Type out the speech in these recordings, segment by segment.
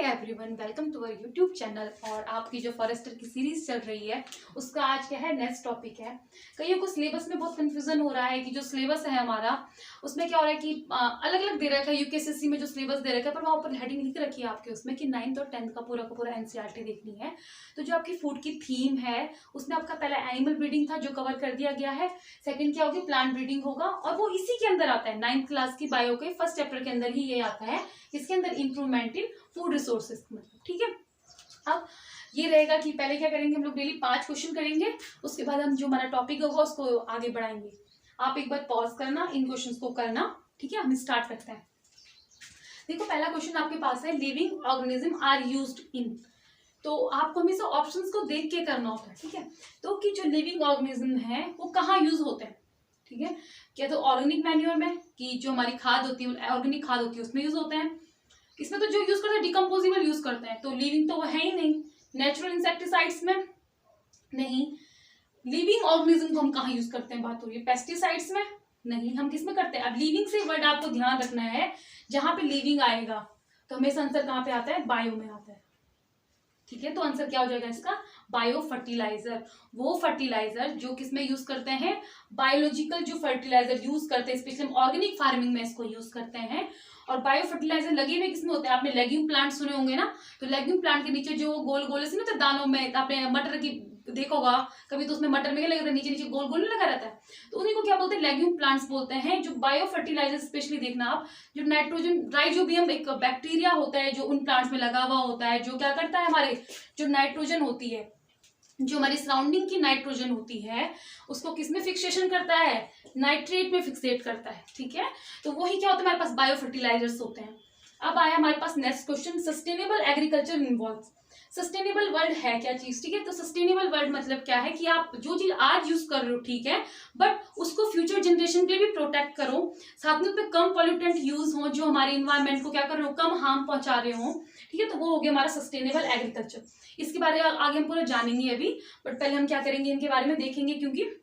Everyone, welcome to our YouTube channel. और आपकी जो फॉरेस्टर की सीरीज चल रही है उसका आज क्या है, नेक्स्ट टॉपिक है। कईयों को सिलेबस में बहुत कंफ्यूजन हो रहा है कि जो सिलेबस है हमारा उसमें क्या हो रहा है कि अलग अलग दे रखा है। यूकेएसएससी में जो सिलेबस दे रखा है पर वहाँ ऊपर हेडिंग लिख रखी है आपके उसमें कि 9th और 10th का पूरा एनसीईआरटी देखनी है। तो जो आपकी फूड की थीम है उसमें आपका पहला एनिमल ब्रीडिंग था जो कवर कर दिया गया है। सेकंड क्या होगी, प्लांट ब्रीडिंग होगा और वो इसी के अंदर आता है 9th क्लास की बायो के फर्स्ट चैप्टर के अंदर ही ये आता है। इसके अंदर इंप्रूवमेंट इन फूड रिसोर्सेज मतलब, ठीक है। अब ये रहेगा कि पहले क्या करेंगे हम लोग, डेली 5 क्वेश्चन करेंगे, उसके बाद हम जो हमारा टॉपिक होगा उसको आगे बढ़ाएंगे। आप एक बार पॉज करना, इन क्वेश्चंस को करना, ठीक है। हम स्टार्ट करते हैं। देखो पहला क्वेश्चन आपके पास है, living organism are used in. तो आपको हमेशा ऑप्शंस को देख के करना होता है, ठीक है। तो कि जो लिविंग ऑर्गेनिज्म है वो कहाँ यूज होते हैं, ठीक है। क्या तो ऑर्गेनिक मैन्योर में, कि जो हमारी खाद होती है ऑर्गेनिक खाद होती है उसमें यूज होते हैं। इसमें तो जो यूज करते हैं डिकम्पोजिबल यूज करते हैं, तो लिविंग तो वो है ही नहीं। नेचुरल इंसेक्टिसाइड्स में नहीं। लिविंग ऑर्गेनिज्म को हम कहाँ यूज करते हैं, बात हो रही है पेस्टिसाइड्स में नहीं। हम किस में करते हैं, अब लिविंग से वर्ड आपको ध्यान रखना है, जहां पे लिविंग आएगा तो हमेशा आंसर कहाँ पे आता है, बायो में आता है, ठीक है। तो आंसर क्या हो जाएगा इसका, बायो फर्टिलाइजर। वो फर्टिलाइजर जो किसमें यूज करते हैं, बायोलॉजिकल जो फर्टिलाइजर यूज करते हैं, स्पेशली ऑर्गेनिक फार्मिंग में इसको यूज करते हैं। और बायो फर्टिलाइजर लगे हुए किसमें होते हैं, आपने लेग्यूम प्लांट सुने होंगे ना, तो लेग्यूम प्लांट के नीचे जो गोल गोल से ना, तो दानों में आपने मटर की देखा होगा कभी, तो उसमें मटर में क्या लगा रहता है, नीचे नीचे गोल गोल लगा रहता है, तो उन्हीं को क्या बोलते हैं, लेग्यूम प्लांट्स बोलते हैं। जो बायो फर्टिलाइजर स्पेशली देखना आप, जो नाइट्रोजन राइजोबियम एक बैक्टीरिया होता है जो उन प्लांट्स में लगा हुआ होता है, जो क्या करता है, हमारे जो नाइट्रोजन होती है, जो हमारी सराउंडिंग की नाइट्रोजन होती है उसको किसमें फिक्सेशन करता है, नाइट्रेट में फिक्सेट करता है, ठीक है। तो वही क्या होता है, हमारे पास बायो फर्टिलाइजर्स होते हैं। अब आया हमारे पास next question, sustainable agriculture involves. Sustainable world है क्या चीज, ठीक है। तो सस्टेनेबल वर्ल्ड मतलब क्या है कि आप जो चीज आज यूज कर रहे हो, ठीक है, बट उसको फ्यूचर जनरेशन के लिए भी प्रोटेक्ट करो, साथ में उसमें कम पॉल्यूटेंट यूज हो, जो हमारे इन्वायरमेंट को क्या कर रहे हो, कम हार्म पहुंचा रहे हो, ठीक है। तो वो हो गया हमारा सस्टेनेबल एग्रीकल्चर। इसके बारे में आगे हम पूरा जानेंगे अभी, बट पहले हम क्या करेंगे, इनके बारे में देखेंगे, क्योंकि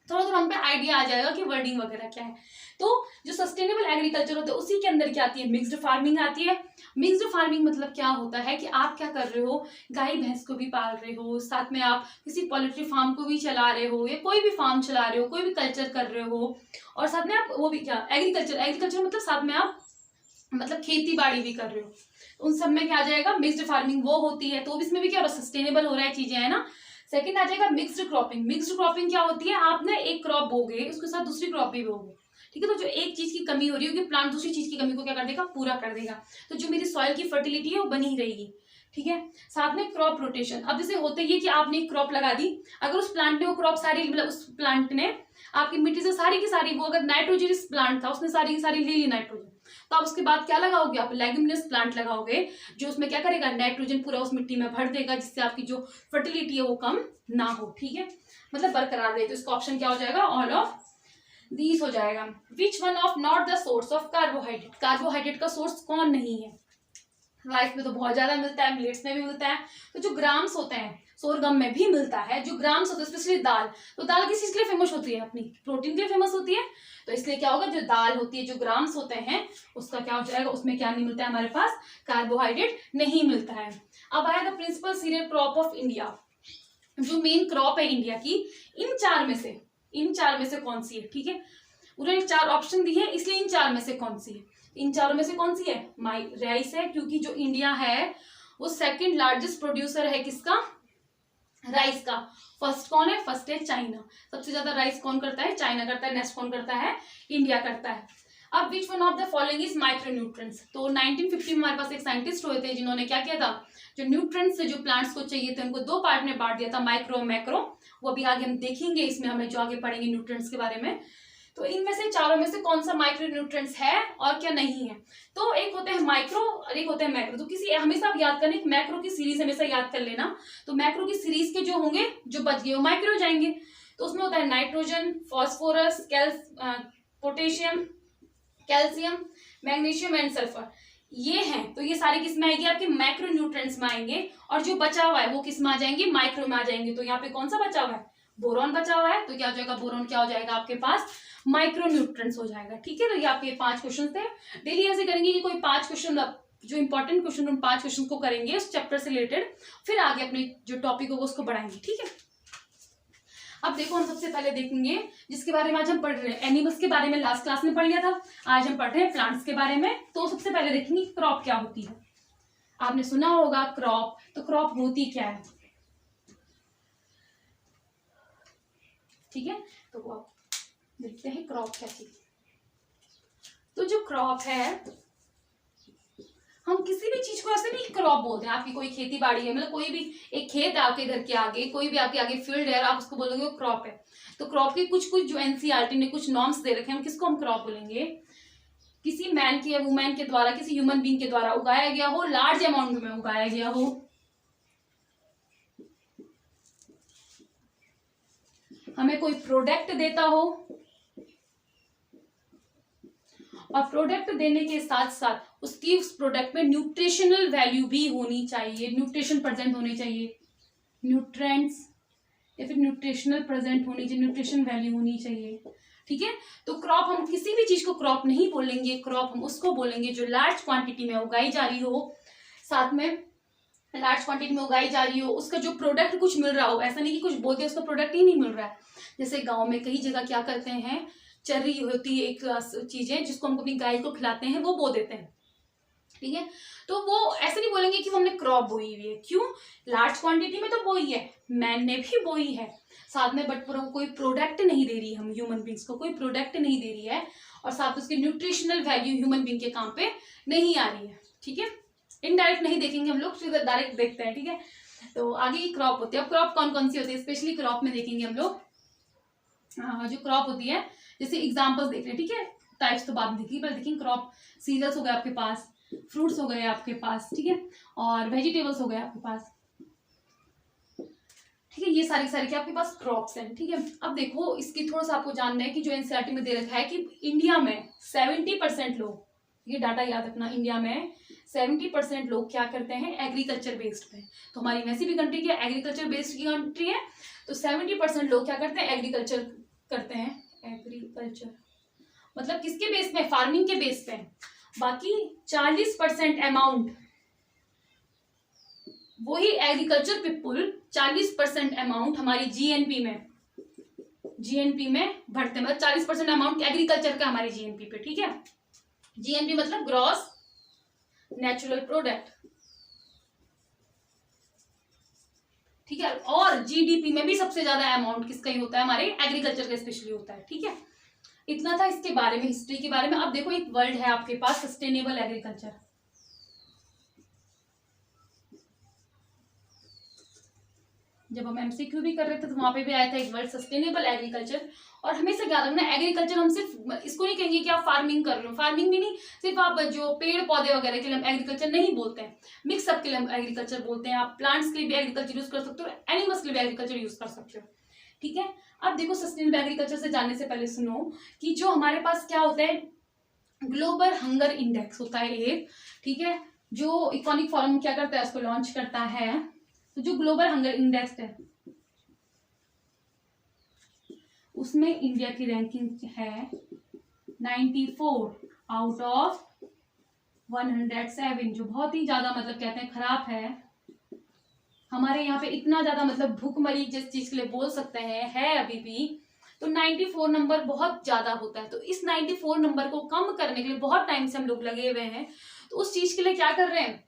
थोड़ा थोड़ा हम पे आइडिया आ जाएगा कि वर्डिंग वगैरह क्या है। तो जो सस्टेनेबल एग्रीकल्चर होता है उसी के अंदर क्या आती है, मिक्स्ड फार्मिंग आती है। मिक्स्ड फार्मिंग मतलब क्या होता है कि आप क्या कर रहे हो, गाय भैंस को भी पाल रहे हो, साथ में आप किसी पोल्ट्री फार्म को भी चला रहे हो, या कोई भी फार्म चला रहे हो, कोई भी कल्चर कर रहे हो, और साथ में आप वो भी क्या, एग्रीकल्चर मतलब साथ में आप मतलब खेती बाड़ी भी कर रहे हो, उन सब में क्या आ जाएगा, मिक्स्ड फार्मिंग वो होती है। तो इसमें भी क्या सस्टेनेबल हो रहा है चीजें, है ना। सेकंड आ जाएगा मिक्स्ड क्रॉपिंग। मिक्स्ड क्रॉपिंग क्या होती है, आपने एक क्रॉप बोगे उसके साथ दूसरी क्रॉप भी बोगे, ठीक है। तो जो एक चीज की कमी हो रही होगी, प्लांट दूसरी चीज की कमी को क्या कर देगा, पूरा कर देगा। तो जो मेरी सॉइल की फर्टिलिटी है वो बनी रहेगी, ठीक है। साथ में क्रॉप रोटेशन। अब जैसे होता ही है कि आपने एक क्रॉप लगा दी, अगर उस प्लांट ने वो क्रॉप सारी, मतलब उस प्लांट ने आपकी मिट्टी से सारी की सारी, वो अगर नाइट्रोजन प्लांट था उसने सारी की सारी ले ली नाइट्रोजन, तो आप उसके बाद क्या लगाओगे, आप लेग्यूमिनस प्लांट लगाओगे, जो उसमें क्या करेगा, नाइट्रोजन पूरा उस मिट्टी में भर देगा, जिससे आपकी जो फर्टिलिटी है वो कम ना हो, ठीक है, मतलब बरकरार रहे। तो इसका ऑप्शन क्या हो जाएगा, ऑल ऑफ दीज हो जाएगा। Which one of not the source of carbohydrate. Carbohydrate का सोर्स कौन नहीं है, राइस में तो बहुत ज्यादा मिलता है, मिलेट्स में भी मिलता है। तो जो ग्राम्स होते हैं, सोरगम में भी मिलता है। जो ग्राम्स होते हैं स्पेशली दाल, तो दाल किस चीज के लिए फेमस होती है, अपनी प्रोटीन के लिए फेमस होती है। तो इसलिए क्या होगा, जो दाल होती है, जो ग्राम्स होते हैं, उसका क्या हो जाएगा, उसमें क्या नहीं मिलता है, हमारे पास कार्बोहाइड्रेट नहीं मिलता है। अब आया the principal cereal crop of India. जो मेन क्रॉप है इंडिया की, इन चार में से कौन सी है, ठीक है। उन्होंने 4 ऑप्शन दिए, इसलिए इन 4 में से कौन सी है, इन चारों में से कौन सी है, राइस है, क्योंकि जो इंडिया है वो सेकंड लार्जेस्ट प्रोड्यूसर है किसका, राइस का। फर्स्ट कौन है, फर्स्ट है चाइना। सबसे ज्यादा राइस कौन करता है, चाइना करता है। नेक्स्ट कौन करता है, इंडिया करता है। अब which one of the following is micronutrients. तो 1950 में हमारे पास एक साइंटिस्ट हुए थे जिन्होंने क्या किया था, जो न्यूट्रिएंट्स जो प्लांट्स को चाहिए थे उनको 2 पार्ट में बांट दिया था, माइक्रो और मैक्रो। वो अभी आगे हम देखेंगे, इसमें हमें जो आगे पढ़ेंगे न्यूट्रिएंट्स के बारे में। तो इनमें से चारों में से कौन सा माइक्रोन्यूट्रिएंट्स है और क्या नहीं है। तो एक होते हैं माइक्रो और एक होते हैं मैक्रो। तो किसी हमेशा आप याद करने, मैक्रो की सीरीज हमेशा याद कर लेना। तो मैक्रो की सीरीज के जो होंगे, जो बच गए वो माइक्रो जाएंगे। तो उसमें होता है nitrogen, phosphorus, potassium, calcium, magnesium and sulphur, ये हैं। तो ये सारे किस में आएंगे, आपके मैक्रोन्यूट्रिएंट्स में आएंगे। और जो बचा हुआ है वो किस में आ जाएंगे, माइक्रो में आ जाएंगे। तो यहाँ पे कौन सा बचा हुआ है, बोरॉन बचा हुआ है। तो क्या हो जाएगा, बोरॉन क्या हो जाएगा आपके पास, माइक्रोन्यूट्रिएंट्स हो जाएगा, ठीक है। तो ये आपके 5 क्वेश्चन थे। डेली ऐसे करेंगे कि कोई 5 क्वेश्चन जो इंपॉर्टेंट क्वेश्चन उन 5 क्वेश्चन को करेंगे उस चैप्टर से रिलेटेड, फिर आगे अपने जो टॉपिक होगा उसको बढ़ाएंगे, ठीक है। अब देखो हम सबसे पहले देखेंगे जिसके बारे में आज हम पढ़ रहे हैं, एनिमल्स के बारे में लास्ट क्लास में पढ़ लिया था, आज हम पढ़ रहे हैं प्लांट्स के बारे में। तो सबसे पहले देखेंगे क्रॉप क्या होती है। आपने सुना होगा क्रॉप, तो क्रॉप होती क्या है, ठीक है। तो आप देखते हैं क्रॉप क्या चीज। तो जो क्रॉप है, हम किसी भी चीज को ऐसे नहीं क्रॉप बोलते हैं। आपकी कोई खेती बाड़ी है, मतलब कोई भी एक खेत है आपके घर के आगे, कोई भी आपके आगे फील्ड है, आप उसको बोलोगे वो क्रॉप है। तो क्रॉप के कुछ कुछ जो एनसीईआरटी ने कुछ नॉर्म्स दे रखे हैं, हम किसको हम क्रॉप बोलेंगे, किसी मैन के या वुमेन के द्वारा, किसी ह्यूमन बीइंग के द्वारा उगाया गया हो, लार्ज अमाउंट में उगाया गया हो, हमें कोई प्रोडक्ट देता हो, और प्रोडक्ट देने के साथ साथ उसकी उस प्रोडक्ट में न्यूट्रिशनल वैल्यू भी होनी चाहिए, न्यूट्रिशन प्रेजेंट होनी चाहिए, न्यूट्रेंट्स या फिर न्यूट्रिशनल प्रेजेंट होनी चाहिए, न्यूट्रिशन वैल्यू होनी चाहिए, ठीक है। तो क्रॉप, हम किसी भी चीज को क्रॉप नहीं बोलेंगे, क्रॉप हम उसको बोलेंगे जो लार्ज क्वांटिटी में उगाई जा रही हो, साथ में लार्ज क्वांटिटी में उगाई जा रही हो, उसका जो प्रोडक्ट कुछ मिल रहा हो, ऐसा नहीं कि कुछ बोलते उसका प्रोडक्ट ही नहीं मिल रहा है। जैसे गाँव में कई जगह क्या करते हैं, चर्री होती है एक चीज है जिसको हम अपनी गाय को खिलाते हैं, वो बो देते हैं, ठीक है। तो वो ऐसे नहीं बोलेंगे कि वो हमने क्रॉप बोई हुई है, क्यों, लार्ज क्वांटिटी में तो बोई है, मैन ने भी बोई है साथ में, बट कोई प्रोडक्ट नहीं दे रही है, हम ह्यूमन बींग्स को कोई प्रोडक्ट नहीं दे रही है, और साथ उसकी न्यूट्रिशनल वैल्यू ह्यूमन बींग के काम पे नहीं आ रही है, ठीक है। इनडायरेक्ट नहीं देखेंगे हम लोग, सीधा डायरेक्ट देखते हैं, ठीक है। तो आगे की क्रॉप होती है। अब क्रॉप कौन कौन सी होती है, स्पेशली क्रॉप में देखेंगे हम लोग। जो क्रॉप होती है, जैसे एग्जांपल्स देख रहे हैं, ठीक है, टाइप्स तो बाद में देखिए, पर देखिए क्रॉप सीरियल्स हो गए आपके पास, फ्रूट्स हो गए आपके पास, ठीक है, और वेजिटेबल्स हो गए आपके पास, ठीक है। ये सारी सारी क्या आपके पास क्रॉप्स हैं, ठीक है। अब देखो इसकी थोड़ा सा आपको जानना है कि जो एनसीईआरटी में दे रखा है कि इंडिया में 70% लोग, ये डाटा याद रखना, इंडिया में 70% लोग क्या करते हैं, एग्रीकल्चर बेस्ड पे। तो हमारी वैसी भी कंट्री क्या एग्रीकल्चर बेस्ड की कंट्री है, तो 70% लोग क्या करते हैं, एग्रीकल्चर करते हैं। एग्रीकल्चर मतलब किसके बेस पे, फार्मिंग के बेस पे। बाकी 40% अमाउंट वही एग्रीकल्चर पीपुल 40% अमाउंट हमारी जीएनपी में भरते हैं, मतलब 40% अमाउंट एग्रीकल्चर का हमारी जीएनपी पे, ठीक है। जीएनपी मतलब ग्रॉस नेचुरल प्रोडक्ट, ठीक है। और जीडीपी में भी सबसे ज्यादा अमाउंट किसका ही होता है, हमारे एग्रीकल्चर का स्पेशली होता है, ठीक है। इतना था इसके बारे में, हिस्ट्री के बारे में। अब देखो एक वर्ड है आपके पास, सस्टेनेबल एग्रीकल्चर। जब हम एमसीक्यू भी कर रहे थे तो वहां पे भी आया था एक वर्ड सस्टेनेबल एग्रीकल्चर। और हमेशा याद रखना, एग्रीकल्चर हम सिर्फ इसको नहीं कहेंगे कि आप फार्मिंग कर रहे हो, फार्मिंग भी नहीं, सिर्फ आप जो पेड़ पौधे वगैरह के लिए हम एग्रीकल्चर नहीं बोलते हैं, मिक्सअप के लिए हम एग्रीकल्चर बोलते हैं। आप प्लांट्स के लिए भी एग्रीकल्चर यूज कर सकते हो, एनिमल्स के लिए भी एग्रीकल्चर यूज कर सकते हो, ठीक है। अब देखो सस्टेनेबल एग्रीकल्चर से जानने से पहले सुनो कि जो हमारे पास क्या होता है, ग्लोबल हंगर इंडेक्स होता है एक, ठीक है, जो इकोनॉमिक फोरम क्या करता है, उसको लॉन्च करता है। तो जो ग्लोबल हंगर इंडेक्स है उसमें इंडिया की रैंकिंग है 94 आउट ऑफ 107, जो बहुत ही ज्यादा मतलब कहते हैं खराब है। हमारे यहाँ पे इतना ज्यादा मतलब भूखमरी जिस चीज के लिए बोल सकते हैं है अभी भी, तो 94 नंबर बहुत ज्यादा होता है। तो इस 94 नंबर को कम करने के लिए बहुत टाइम से हम लोग लगे हुए हैं। तो उस चीज के लिए क्या कर रहे हैं,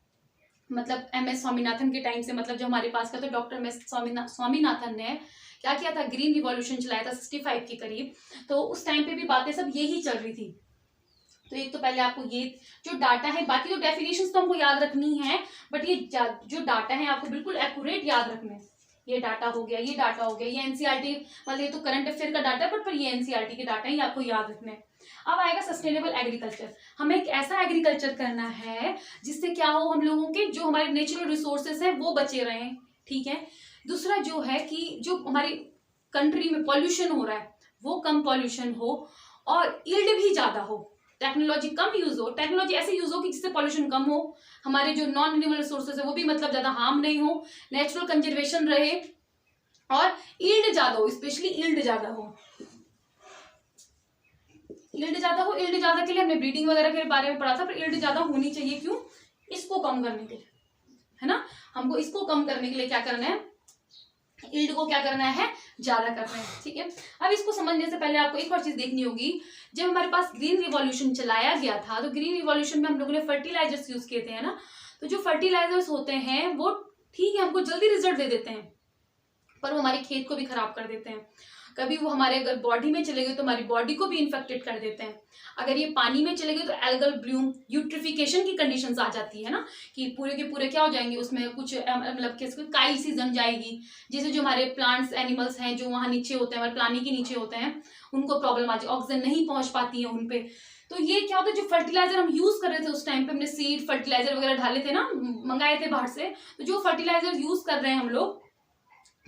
मतलब एमएस स्वामीनाथन के टाइम से, मतलब जो हमारे पास का तो डॉक्टर एमएस स्वामीनाथन ने क्या किया था, ग्रीन रिवॉल्यूशन चलाया था 65 के करीब। तो उस टाइम पे भी बातें सब यही चल रही थी। तो एक तो पहले आपको ये जो डाटा है, बाकी जो डेफिनेशंस तो हमको याद रखनी है, बट ये जो डाटा है आपको बिल्कुल एक्यूरेट याद रखना है। ये डाटा हो गया, ये डाटा हो गया, ये एनसीईआरटी मतलब ये तो करंट अफेयर का डाटा है, पर ये एनसीईआरटी के डाटा है, ये आपको याद रखना है। अब आएगा सस्टेनेबल एग्रीकल्चर। हमें एक ऐसा एग्रीकल्चर करना है जिससे क्या हो, हम लोगों के जो हमारे नेचुरल रिसोर्सेस है वो बचे रहें, ठीक है। दूसरा जो है कि जो हमारी कंट्री में पॉल्यूशन हो रहा है वो कम पॉल्यूशन हो, और यील्ड भी ज्यादा हो, टेक्नोलॉजी कम यूज हो, टेक्नोलॉजी ऐसे यूज हो कि जिससे पॉल्यूशन कम हो, हमारे जो नॉन रिन्यूएबल रिसोर्सेज है वो भी मतलब ज्यादा हार्म नहीं हो, नेचुरल कंजर्वेशन रहे, और यील्ड ज्यादा हो, स्पेशली यील्ड ज्यादा हो। यील्ड ज्यादा हो, यील्ड ज्यादा के लिए हमने ब्रीडिंग वगैरह के बारे में पढ़ा था, पर यील्ड ज्यादा होनी चाहिए, क्यों, इसको कम करने के लिए, है ना, हमको इसको कम करने के लिए क्या करना है, यील्ड को क्या करना है, ज्यादा करना है। ठीक है, अब इसको समझने से पहले आपको एक और चीज देखनी होगी। जब हमारे पास ग्रीन रिवॉल्यूशन चलाया गया था तो ग्रीन रिवॉल्यूशन में हम लोगों ने फर्टिलाइजर्स यूज किए थे, है ना। तो जो फर्टिलाइजर्स होते हैं वो ठीक है हमको जल्दी रिजल्ट दे देते हैं, पर वो हमारे खेत को भी खराब कर देते हैं। कभी वो हमारे अगर बॉडी में चले गए तो हमारी बॉडी को भी इन्फेक्टेड कर देते हैं। अगर ये पानी में चले गए तो एल्गल ब्लूम, यूट्रिफिकेशन की कंडीशंस आ जाती है ना, कि पूरे के पूरे क्या हो जाएंगे, उसमें कुछ मतलब कैसे काई सी जम जाएगी, जैसे जो हमारे प्लांट्स एनिमल्स हैं जो वहाँ नीचे होते हैं, हमारे पानी के नीचे होते हैं, उनको प्रॉब्लम आ जाए, ऑक्सीजन नहीं पहुंच पाती है उन पे। तो ये क्या होता है, जो फर्टिलाइजर हम यूज कर रहे थे उस टाइम पे, हमने सीड फर्टिलाइजर वगैरह डाले थे ना, मंगाए थे बाहर से, तो जो फर्टिलाइजर यूज कर रहे हैं हम लोग,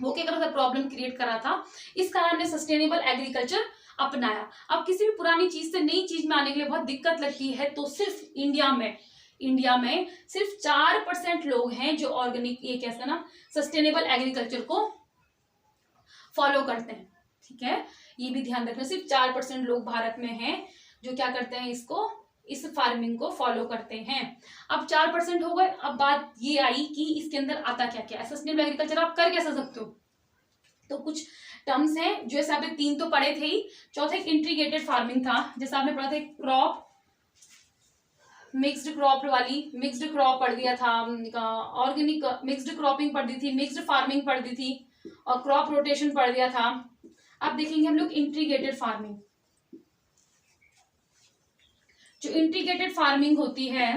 वो क्या कर रहा था, प्रॉब्लम क्रिएट कर रहा था। इस कारण हमने सस्टेनेबल एग्रीकल्चर अपनाया। अब किसी भी पुरानी चीज से नई चीज में आने के लिए बहुत दिक्कत लगती है, तो सिर्फ इंडिया में सिर्फ 4% लोग हैं जो ऑर्गेनिक, ये कैसा ना, सस्टेनेबल एग्रीकल्चर को फॉलो करते हैं। ठीक है, ये भी ध्यान रखना, सिर्फ 4% लोग भारत में हैं जो क्या करते हैं, इसको, इस फार्मिंग को फॉलो करते हैं। अब 4% हो गए, अब बात ये आई कि इसके अंदर आता क्या क्या है। सस्टेनेबल एग्रीकल्चर आप कर कैसे सकते हो, तो कुछ टर्म्स हैं, जैसे आपने 3 तो पढ़े थे ही, चौथा एक इंटीग्रेटेड फार्मिंग था, जैसे आपने पढ़ा था क्रॉप, मिक्स्ड क्रॉप वाली, मिक्स्ड क्रॉप पढ़ दिया था, ऑर्गेनिक मिक्स्ड क्रॉपिंग पढ़ दी थी, मिक्स्ड फार्मिंग पढ़ दी थी, और क्रॉप रोटेशन पढ़ दिया था। अब देखेंगे हम लोग इंटीग्रेटेड फार्मिंग। जो इंटीग्रेटेड फार्मिंग होती है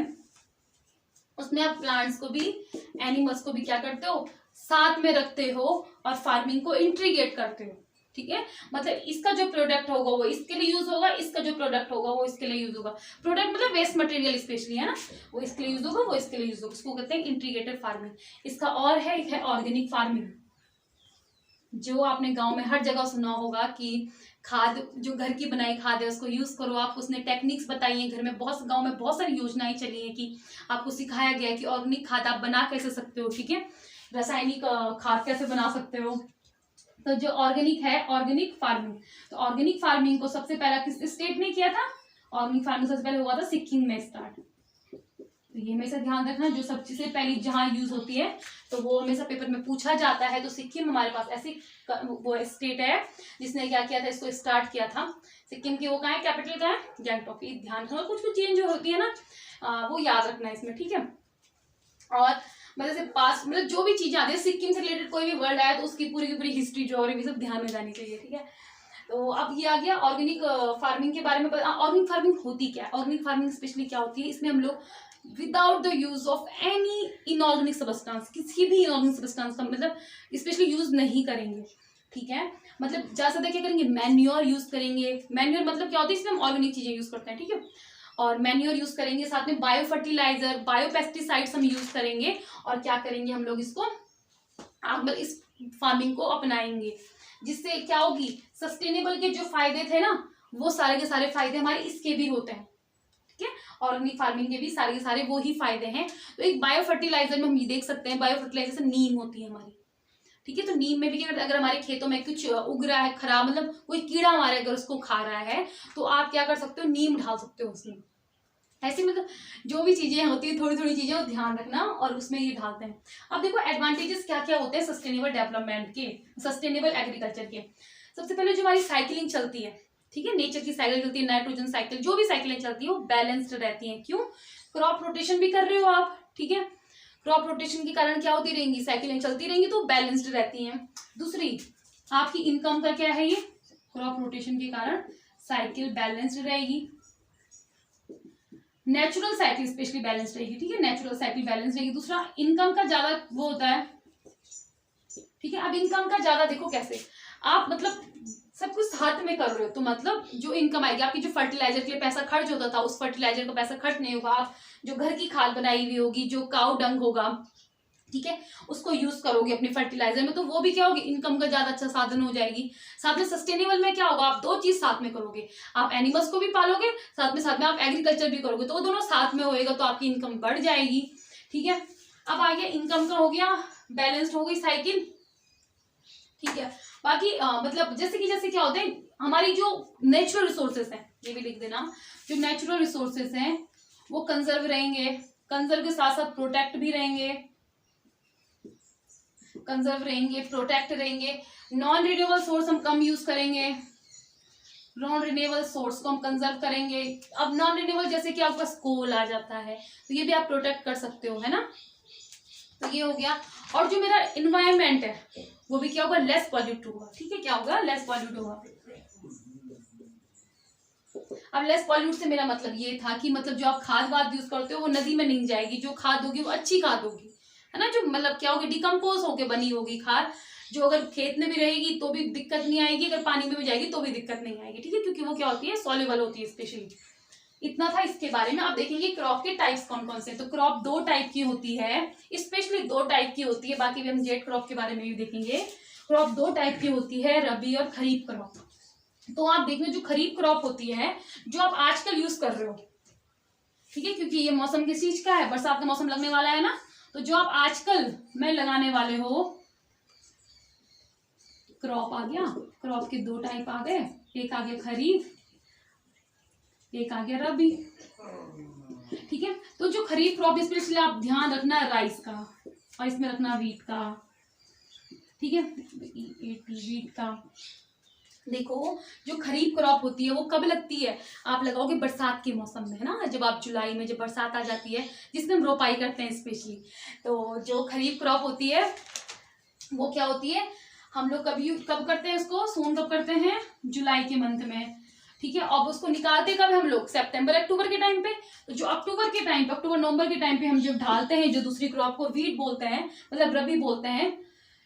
उसमें आप प्लांट्स को भी एनिमल्स को भी क्या करते हो, साथ में रखते हो और फार्मिंग को इंटीग्रेट करते हो। ठीक है, मतलब इसका जो प्रोडक्ट होगा वो इसके लिए यूज होगा, इसका जो प्रोडक्ट होगा वो इसके लिए यूज होगा। प्रोडक्ट मतलब वेस्ट मटेरियल स्पेशली, है ना, वो इसके लिए यूज होगा, वो इसके लिए यूज होगा, उसको कहते हैं इंटीग्रेटेड फार्मिंग। इसका और है ऑर्गेनिक फार्मिंग, जो आपने गांव में हर जगह सुना होगा कि खाद, जो घर की बनाई खाद है उसको यूज करो आप, उसने टेक्निक्स बताई हैं घर में, बहुत गांव में बहुत सारी योजनाएं चली हैं कि आपको सिखाया गया है कि ऑर्गेनिक खाद आप बना कैसे सकते हो। ठीक है, रासायनिक खाद कैसे बना सकते हो। तो जो ऑर्गेनिक है, ऑर्गेनिक फार्मिंग, तो ऑर्गेनिक फार्मिंग को सबसे पहला किस स्टेट ने किया था, ऑर्गेनिक फार्मिंग सबसे पहले हुआ था सिक्किम में स्टार्ट। तो ये हमेशा ध्यान रखना, जो सबसे पहली जहां यूज होती है तो वो हमेशा पेपर में पूछा जाता है। तो सिक्किम हमारे पास ऐसी वो स्टेट है जिसने क्या किया था, इसको स्टार्ट किया था। सिक्किम की वो कहाँ है, कैपिटल कहाँ है, गैंगटॉक। ध्यान रखना, कुछ कुछ चीजें जो होती है ना वो याद रखना है इसमें। ठीक है, और मतलब से पास, मतलब जो भी चीजें आती है सिक्किम से रिलेटेड कोई भी वर्ड आया तो उसकी पूरी की पूरी हिस्ट्री ज्योग्राफी सब ध्यान में जानी चाहिए। ठीक है, तो अब ये आ गया ऑर्गेनिक फार्मिंग के बारे में। ऑर्गेनिक फार्मिंग होती क्या है, ऑर्गेनिक फार्मिंग स्पेशली क्या होती है, इसमें हम लोग without the use of any inorganic substance, किसी भी इनऑर्गेनिक सबस्टेंस का मतलब स्पेशली यूज नहीं करेंगे। ठीक है, मतलब ज्यादा से क्या करेंगे, मैन्योर यूज करेंगे। मैन्योर मतलब क्या होता है, इसमें हम ऑर्गेनिक चीजें यूज करते हैं। ठीक है, और मैन्योर यूज करेंगे, साथ में बायो फर्टिलाइजर, बायो पेस्टिसाइड्स हम यूज करेंगे, और क्या करेंगे हम लोग इसको, इस फार्मिंग को अपनाएंगे, जिससे क्या होगी, सस्टेनेबल के जो फायदे थे ना वो सारे के सारे फायदे हमारे इसके भी होते हैं। ठीक है, ऑर्गेनिक फार्मिंग के भी सारे के सारे वो ही फायदे हैं। तो एक बायो फर्टिलाइजर में हम ये देख सकते हैं, बायो फर्टिलाइजर से नीम होती है हमारी। ठीक है, तो नीम में भी क्या, अगर हमारे खेतों में कुछ उग रहा है खराब, मतलब कोई कीड़ा हमारे अगर उसको खा रहा है तो आप क्या कर सकते हो, नीम डाल सकते हो उसमें। ऐसी मतलब जो भी चीजें होती है, थोड़ी थोड़ी चीजें वो ध्यान रखना और उसमें ये डालते हैं। अब देखो एडवांटेजेस क्या क्या होते हैं सस्टेनेबल डेवलपमेंट के, सस्टेनेबल एग्रीकल्चर के। सबसे पहले जो हमारी साइकिलिंग चलती है, ठीक है, नेचर की साइकिल चलती है, नाइट्रोजन साइकिल, जो भी साइकिलें चलती है वो बैलेंस्ड रहती हैं। क्यों, क्रॉप रोटेशन भी कर रहे हो आप। ठीक है, क्रॉप रोटेशन के कारण क्या होती रहेंगी, साइकिलें चलती रहेंगी तो बैलेंस्ड रहती हैं। दूसरी आपकी इनकम का क्या है, ये क्रॉप रोटेशन के कारण साइकिल बैलेंस्ड रहेगी, नेचुरल साइकिल स्पेशली बैलेंस रहेगी। ठीक है, नेचुरल साइकिल बैलेंस रहेगी। दूसरा इनकम का ज्यादा वो होता है। ठीक है, अब इनकम का ज्यादा देखो कैसे, आप मतलब सब कुछ साथ में कर रहे हो तो मतलब जो इनकम आएगी आपकी, जो फर्टिलाइजर के लिए पैसा खर्च होता था उस फर्टिलाइजर का पैसा खर्च नहीं होगा। आप जो घर की खाद बनाई हुई होगी, जो काउ डंग होगा, ठीक है, उसको यूज करोगे अपने फर्टिलाइजर में, तो वो भी क्या होगी, इनकम का ज्यादा अच्छा साधन हो जाएगी। साथ में सस्टेनेबल में क्या होगा, आप दो चीज साथ में करोगे, आप एनिमल्स को भी पालोगे, साथ में आप एग्रीकल्चर भी करोगे, तो वो दोनों साथ में होएगा तो आपकी इनकम बढ़ जाएगी। ठीक है, अब आ गया इनकम का हो गया, बैलेंस्ड हो गई साइकिल। ठीक है, बाकी मतलब जैसे क्या होते हैं, हमारी जो नेचुरल रिसोर्सेस हैं, ये भी लिख देना, जो नेचुरल रिसोर्सेस हैं वो कंजर्व रहेंगे, कंजर्व के साथ साथ प्रोटेक्ट भी रहेंगे, कंजर्व रहेंगे, प्रोटेक्ट रहेंगे। नॉन रिन्यूएबल सोर्स हम कम यूज करेंगे, नॉन रिन्यूएबल सोर्स को हम कंजर्व करेंगे। अब नॉन रिन्यूएबल जैसे कि आपका कोल आ जाता है, तो ये भी आप प्रोटेक्ट कर सकते हो, है ना। तो ये हो गया। और जो मेरा इन्वायरमेंट है वो भी क्या होगा, लेस पॉल्यूट होगा। ठीक है, क्या होगा, लेस पॉल्यूट होगा। अब लेस पॉल्यूट से मेरा मतलब ये था कि मतलब जो आप खाद वाद यूज करते हो वो नदी में नहीं जाएगी, जो खाद होगी वो अच्छी खाद होगी, है ना। जो मतलब क्या होगी, डिकम्पोज होके बनी होगी खाद, जो अगर खेत में भी रहेगी तो भी दिक्कत नहीं आएगी, अगर पानी में भी जाएगी तो भी दिक्कत नहीं आएगी। ठीक है, क्योंकि वो क्या होती है, सॉल्युबल होती है स्पेशली। इतना था इसके बारे में। आप देखेंगे क्रॉप के टाइप्स कौन कौन से। तो क्रॉप 2 टाइप की होती है, स्पेशली 2 टाइप की होती है, बाकी भी हम जेट क्रॉप के बारे में भी देखेंगे। क्रॉप 2 टाइप की होती है, रबी और खरीफ क्रॉप। तो आप देखना, जो खरीफ क्रॉप होती है जो आप आजकल यूज कर रहे हो, ठीक है, क्योंकि ये मौसम किस चीज का है, बरसात का मौसम लगने वाला है ना। तो जो आप आजकल में लगाने वाले हो, क्रॉप आ गया। क्रॉप के 2 टाइप आ गए, एक आ गया खरीफ, एक आ गया रबी। ठीक है, तो जो खरीफ क्रॉप स्पेशली आप ध्यान रखना राइस का, और इसमें रखना वीट का। ठीक है, वीट का। देखो, जो खरीफ क्रॉप होती है वो कब लगती है, आप लगाओगे बरसात के मौसम में, है ना। जब आप जुलाई में, जब बरसात आ जाती है, जिसमें हम रोपाई करते हैं स्पेशली, तो जो खरीफ क्रॉप होती है वो क्या होती है, हम लोग कब करते हैं उसको, सोन कब करते हैं, जुलाई के मंथ में। ठीक है, अब उसको निकालते कब हम लोग, सितंबर अक्टूबर के टाइम पे। तो जो अक्टूबर के टाइम पे, अक्टूबर नवंबर के टाइम पे हम जब ढालते हैं, जो दूसरी क्रॉप को वीट बोलते हैं, मतलब रबी बोलते हैं,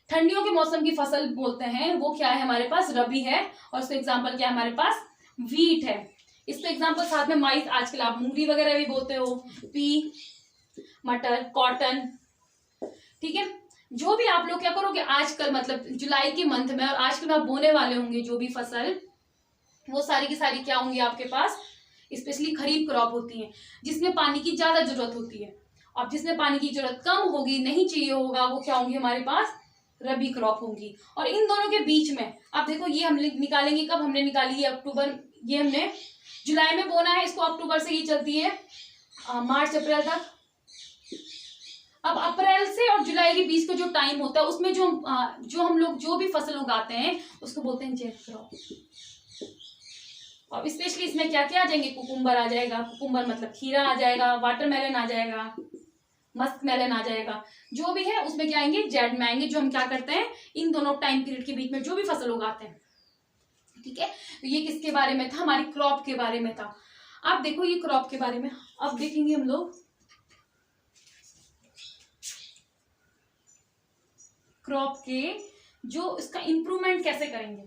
ठंडियों के मौसम की फसल बोलते हैं, वो क्या है हमारे पास, रबी है। और उसका एग्जाम्पल क्या है हमारे पास, वीट है। इसका एग्जाम्पल साथ में माइस, आजकल आप मूंगरी वगैरह भी बोलते हो, पी, मटर, कॉटन। ठीक है, जो भी आप लोग क्या करोगे आजकल, मतलब जुलाई के मंथ में, और आजकल आप बोने वाले होंगे जो भी फसल, वो सारी की सारी क्या होंगी आपके पास, स्पेशली खरीफ क्रॉप होती है, जिसमें पानी की ज्यादा जरूरत होती है। और जिसमें पानी की जरूरत कम होगी, नहीं चाहिए होगा, वो क्या होंगी हमारे पास, रबी क्रॉप होंगी। और इन दोनों के बीच में आप देखो, ये हम निकालेंगे कब, हमने निकाली है अक्टूबर, ये हमने जुलाई में बोना है, इसको अक्टूबर से ये चलती है मार्च अप्रैल तक। अब अप्रैल से और जुलाई के बीच का जो टाइम होता है, उसमें जो हम लोग जो भी फसल उगाते हैं उसको बोलते हैं जेट क्रॉप। और स्पेशली इसमें क्या क्या आ जाएंगे, कुकुम्बर आ जाएगा, कुकुम्बर मतलब खीरा आ जाएगा, वाटरमेलन आ जाएगा, मस्क मेलन आ जाएगा, जो भी है उसमें क्या आएंगे, जेड में आएंगे, जो हम क्या करते हैं इन दोनों टाइम पीरियड के बीच में जो भी फसल उगाते हैं। ठीक है, तो ये किसके बारे में था, हमारी क्रॉप के बारे में था। अब देखो ये क्रॉप के बारे में अब देखेंगे हम लोग, क्रॉप के जो इसका इंप्रूवमेंट कैसे करेंगे।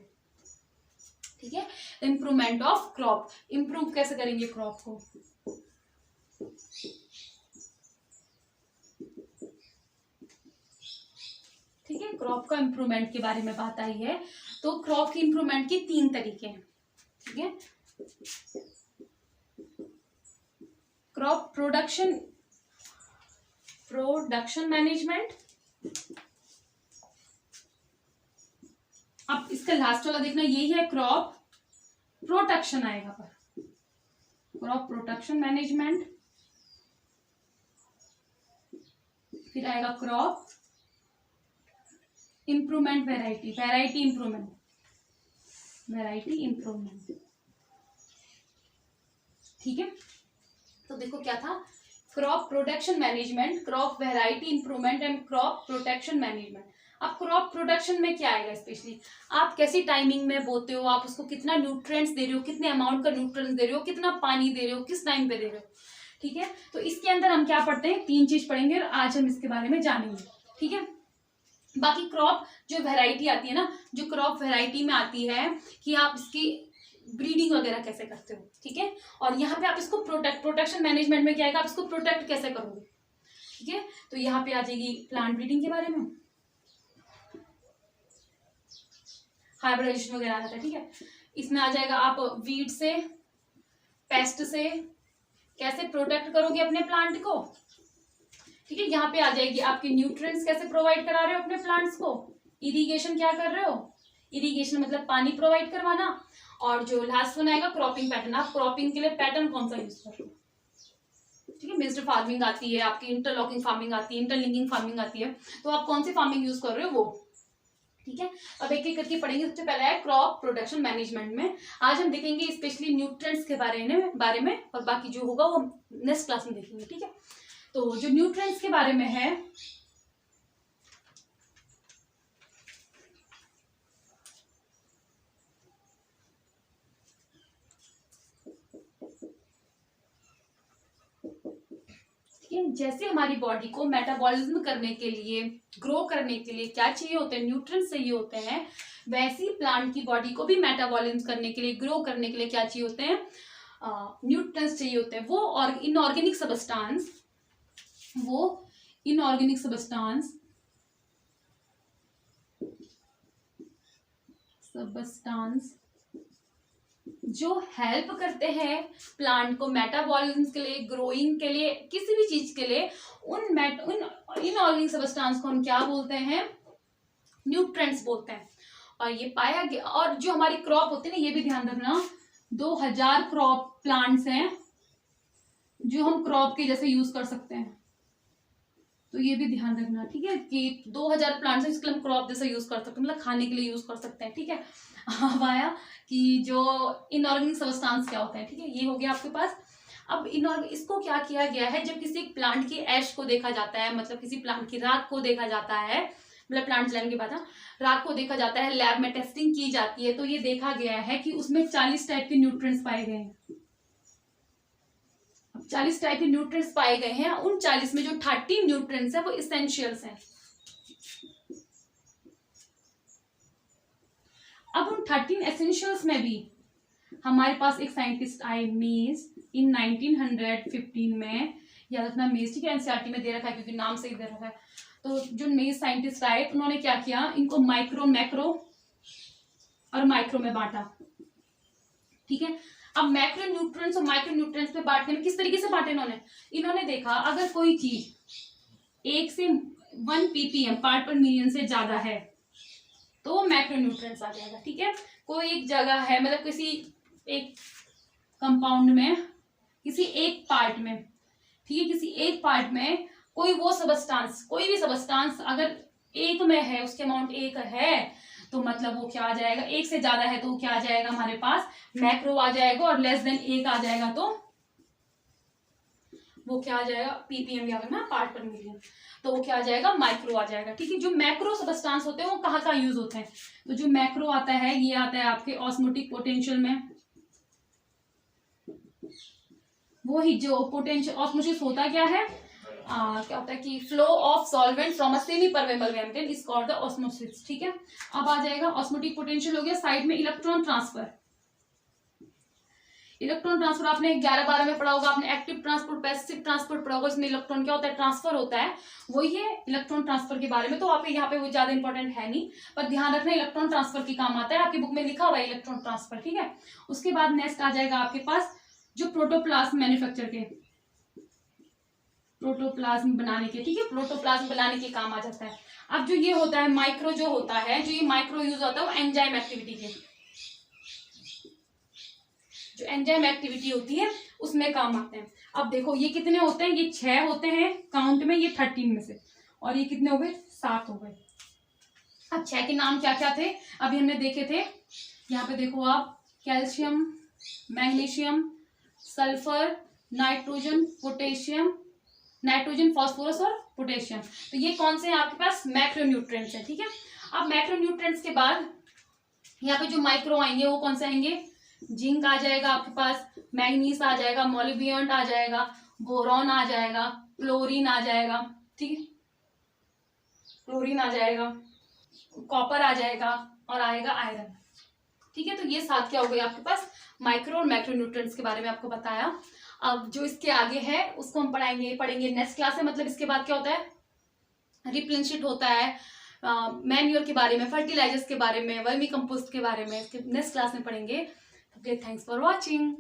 ठीक है, इंप्रूवमेंट ऑफ क्रॉप, इंप्रूव कैसे करेंगे क्रॉप को। ठीक है, क्रॉप का इंप्रूवमेंट के बारे में बात आई है। तो क्रॉप की इंप्रूवमेंट के 3 तरीके हैं। ठीक है, क्रॉप प्रोडक्शन मैनेजमेंट। अब इसका लास्ट वाला देखना, यही है क्रॉप प्रोटेक्शन आएगा, पर क्रॉप प्रोटेक्शन मैनेजमेंट, फिर आएगा क्रॉप इंप्रूवमेंट वैरायटी इंप्रूवमेंट। ठीक है, तो देखो क्या था, crop production management, crop variety improvement and crop protection management. अब क्रॉप प्रोडक्शन में क्या आएगा, स्पेशली आप कैसी टाइमिंग में बोते हो, आप उसको कितना न्यूट्रिएंट्स दे रहे हो, कितने अमाउंट का न्यूट्रिएंट्स दे रहे हो, कितना पानी दे रहे हो, किस टाइम पे दे रहे हो। ठीक है, तो इसके अंदर हम क्या पढ़ते हैं, 3 चीज पढ़ेंगे और आज हम इसके बारे में जानेंगे। ठीक है, बाकी क्रॉप जो वैरायटी आती है ना, जो क्रॉप वैरायटी में आती है कि आप इसकी ब्रीडिंग वगैरह कैसे करते हो। ठीक है, और यहाँ पे आप इसको प्रोटेक्शन मैनेजमेंट में क्या आएगा, आप इसको प्रोटेक्ट कैसे करोगे। ठीक है, तो यहाँ पे आ जाएगी प्लांट ब्रीडिंग के बारे में, हाइब्रिडाइजेशन वगैरह आ जाता है। ठीक है, इसमें आ जाएगा आप वीड से, पेस्ट से कैसे प्रोटेक्ट करोगे अपने प्लांट को। ठीक है, यहाँ पे आ जाएगी आपके न्यूट्रिएंट्स कैसे प्रोवाइड करा रहे हो अपने प्लांट्स को, इरिगेशन क्या कर रहे हो, इरिगेशन मतलब पानी प्रोवाइड करवाना, और जो लास्ट वन आएगा क्रॉपिंग पैटर्न, आप क्रॉपिंग के लिए पैटर्न कौन सा यूज कर रहे हो। ठीक है, मिक्स्ड फार्मिंग आती है आपकी, इंटरलॉकिंग फार्मिंग आती है, इंटरलिंकिंग फार्मिंग आती है, तो आप कौन सी फार्मिंग यूज कर रहे हो वो, ठीक है। अब एक एक करके पढ़ेंगे। सबसे पहला है क्रॉप प्रोडक्शन मैनेजमेंट में। आज हम देखेंगे स्पेशली न्यूट्रिएंट्स के बारे में और बाकी जो होगा वो नेक्स्ट क्लास में देखेंगे, ठीक है। तो जो न्यूट्रिएंट्स के बारे में है, जैसे हमारी बॉडी को मेटाबॉलिज्म करने के लिए, ग्रो करने के लिए क्या चाहिए होते हैं, न्यूट्रिएंट्स चाहिए होते हैं, वैसी प्लांट की बॉडी को भी मेटाबॉलिज्म करने के लिए, ग्रो करने के लिए क्या चाहिए होते हैं, न्यूट्रिएंट्स चाहिए होते हैं। वो इनऑर्गेनिक सबस्टांस जो हेल्प करते हैं प्लांट को मेटाबॉलिज्म के लिए, ग्रोइंग के लिए, किसी भी चीज के लिए, उन इनऑर्गेनिक सबस्टांस को हम क्या बोलते हैं, न्यूट्रिएंट्स बोलते हैं। और ये पाया गया, और जो हमारी क्रॉप होती है ना, ये भी ध्यान रखना, 2000 क्रॉप प्लांट्स हैं जो हम क्रॉप के जैसे यूज कर सकते हैं, तो ये भी ध्यान रखना, ठीक है, कि 2000 प्लांट्स हैं जिसके हम क्रॉप जैसा यूज कर सकते हैं, मतलब खाने के लिए यूज कर सकते हैं, ठीक है। अब आया कि जो इनऑर्गेनिक सबस्टांस क्या होते हैं, ठीक है, ये हो गया आपके पास। अब इसको क्या किया गया है, जब किसी प्लांट की ऐश को देखा जाता है, मतलब किसी प्लांट की राख को देखा जाता है, मतलब प्लांट जलाने के बाद राख को देखा जाता है, लैब में टेस्टिंग की जाती है, तो ये देखा गया है कि उसमें 40 टाइप के न्यूट्रिएंट्स पाए गए हैं। 40 टाइप के न्यूट्रिएंट्स पाए गए हैं, उन 40 में जो 30 न्यूट्रिएंट्स है वो इसेंशियल्स हैं। अब उन 13 एसेंशियल्स में भी हमारे पास एक साइंटिस्ट आए, मेज, इन 1915 में, याद रखना मेज, ठीक है, एनसीईआरटी में दे रखा है क्योंकि नाम से ही दे रखा है। तो जो मेज साइंटिस्ट आए, उन्होंने क्या किया, इनको माइक्रो, मैक्रो और माइक्रो में बांटा, ठीक है। अब मैक्रो न्यूट्रिएंट्स और माइक्रो न्यूट्रिएंट्स में बांटने में किस तरीके से बांटे इन्होंने देखा, अगर कोई चीज 1 से 1 ppm पार्ट पर मिलियन से ज्यादा है तो वो मैक्रो न्यूट्रिएंट्स आ जाएगा, ठीक है। कोई एक जगह है, मतलब किसी एक कंपाउंड में, किसी एक पार्ट में, ठीक है, किसी एक पार्ट में कोई वो सबस्टांस, कोई भी सबस्टांस अगर 1 में है, उसके अमाउंट 1 है, तो मतलब वो क्या आ जाएगा, 1 से ज्यादा है तो वो क्या आ जाएगा, हमारे पास मैक्रो आ जाएगा, और लेस देन 1 आ जाएगा तो वो क्या आ जाएगा, ppm या ना पार्ट पर मिलियन, तो वो क्या आ जाएगा, माइक्रो आ जाएगा, ठीक है। जो मैक्रो सबस्टांस होते हैं वो कहाँ कहाँ यूज होते हैं, तो जो मैक्रो आता है ये आता है आपके ऑस्मोटिक पोटेंशियल में, वो ही जो पोटेंशियल ऑस्मोसिस होता क्या है, क्या होता है कि flow of solvent from a semi permeable membrane is called the osmosis, ठीक है। अब आ जाएगा ऑस्मोटिक पोटेंशियल हो गया, साइड में इलेक्ट्रॉन ट्रांसफर। इलेक्ट्रॉन ट्रांसफर आपने 11-12 में पढ़ा होगा, आपने एक्टिव ट्रांसपोर्ट, पैसिव ट्रांसपोर्ट पढ़ा होगा, इसमें इलेक्ट्रॉन क्या होता है, ट्रांसफर होता है, वही है इलेक्ट्रॉन ट्रांसफर के बारे में। तो आपके यहाँ पे वो ज्यादा इंपॉर्टेंट है नहीं, पर ध्यान रखना इलेक्ट्रॉन ट्रांसफर की काम आता है, आपकी बुक में लिखा हुआ है इलेक्ट्रॉन ट्रांसफर, ठीक है। उसके बाद नेक्स्ट आ जाएगा आपके पास जो प्रोटोप्लाज्म मैन्युफैक्चर के, प्रोटोप्लाज्म बनाने के, ठीक है, प्रोटोप्लाज्म बनाने के काम आ जाता है। अब जो ये होता है माइक्रो, जो होता है, जो ये माइक्रो यूज होता है वो एंजाइम एक्टिविटी के, जो एंजाइम एक्टिविटी होती है उसमें काम आते हैं। अब देखो ये कितने होते हैं, ये 6 होते हैं काउंट में, ये 13 में से, और ये कितने हो गए, 7 हो गए। अब 6 के नाम क्या क्या थे अभी हमने देखे थे, यहाँ पे देखो आप, calcium, magnesium, sulphur, nitrogen, potassium, nitrogen, phosphorus और पोटेशियम, तो ये कौन से हैं आपके पास, मैक्रो न्यूट्रिएंट्स है, ठीक है। अब मैक्रो न्यूट्रिएंट्स के बाद यहाँ पे जो माइक्रो आएंगे वो कौन से आएंगे, जिंक आ जाएगा आपके पास, मैग्नीज आ जाएगा, मोलिब्डेनम आ जाएगा, बोरॉन आ जाएगा, क्लोरीन आ जाएगा, ठीक है, क्लोरीन आ जाएगा, कॉपर आ जाएगा, और आएगा आयरन, ठीक है। तो ये 7 क्या हो गए आपके पास, माइक्रो और मैक्रो न्यूट्रिएंट्स के बारे में आपको बताया। अब जो इसके आगे है उसको हम पढ़ेंगे नेक्स्ट क्लास में, मतलब इसके बाद क्या होता है, रिप्लेनिशिंग होता है, मैन्योर के बारे में, फर्टिलाइजर्स के बारे में, वर्मी कंपोस्ट के बारे में, इसके नेक्स्ट क्लास में पढ़ेंगे। Okay, thanks for watching.